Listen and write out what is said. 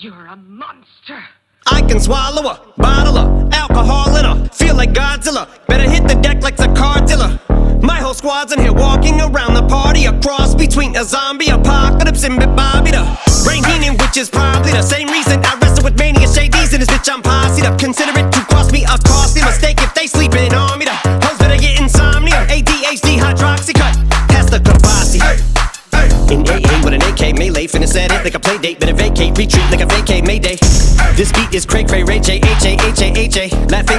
You're a monster. I can swallow a bottle of alcohol in her. Feel like Godzilla. Better hit the deck like the car dealer. My whole squad's in here walking around the party. A cross between a zombie apocalypse and Bobby the Brain Heenan, which is probably the same reason I wrestle with mania shades in this bitch. I'm posse up. Consider it to cost me a costly mistake if they sleeping on me. The hoes better get insomnia. ADHD hydroxy cut past the Kavasi. In AA with an AK melee, finna set it like a play date. Better vacate, retreat like a vacate Mayday. This beat is cray cray, Ray J, H-A, H-A, H-A. Laughing